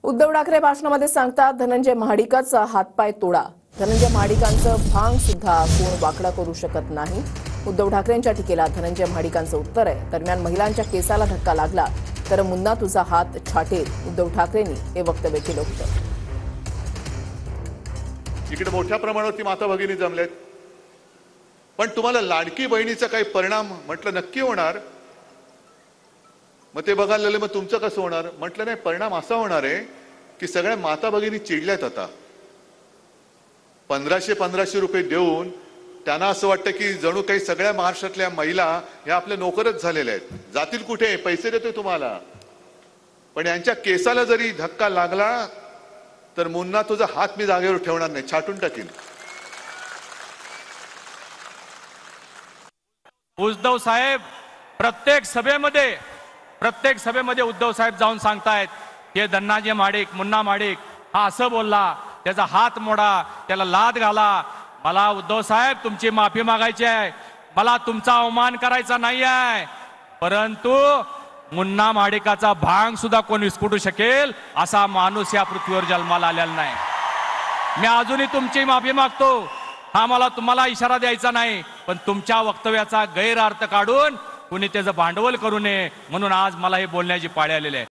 उद्धव ठाकरे भाषणामध्ये सांगतात धनंजय महाडिकाचा हातपाय तोडा। धनंजय महाडिकांचं भांग सुद्धा कोण वाकडा करू शकत नाही। उद्धव ठाकरेंच्या टीकेला धनंजय महाडिकांचं उत्तर आहे। दरम्यान महिलांच्या केसाला धक्का लागला तर मुन्ना तुझा हात छाटेल, उद्धव ठाकरेंनी हे वक्तव्य केलं होतं। इकडे मोठ्या प्रमाणावरती माता भगिनी जमलेत, पण तुम्हाला लाडकी बहिणीचा काही परिणाम म्हटलं नक्की होणार। मग ते बघायला लागले, मग तुमचं कसं होणार म्हटलं, नाही परिणाम असा होणार आहे की सगळ्या माता भगिनी चिडल्यात। आता 1500 रुपये देऊन त्यांना असं वाटतं की जणू काही सगळ्या महाराष्ट्रातल्या महिला ह्या आपल्या नोकरच झालेल्या आहेत। जातील कुठे, पैसे देतोय तुम्हाला, पण यांच्या केसाला जरी धक्का लागला तर मुन्ना तुझा हात मी जागेवर ठेवणार नाही, छाटून टाकीन। उद्धव साहेब प्रत्येक सभेमध्ये उद्धव साहेब जाऊन सांगतायत की धनंजय महाडिक, मुन्ना महाडिक हा असं बोलला, त्याचा हात मोडा, त्याला लाद घाला। मला उद्धव साहेब तुमची माफी मागायची आहे, मला तुमचा अवमान करायचा नाही आहे, परंतु मुन्ना महाडिकाचा भांग सुद्धा कोण विस्कटू शकेल असा माणूस या पृथ्वीवर जन्माला आलेला नाही। मी अजूनही तुमची माफी मागतो। हा मला तुम्हाला इशारा द्यायचा नाही, पण तुमच्या वक्तव्याचा गैरअर्थ काढून कुणी त्याचं भांडवल करू नये म्हणून आज मला हे बोलण्याची पाळी आलेली आहे।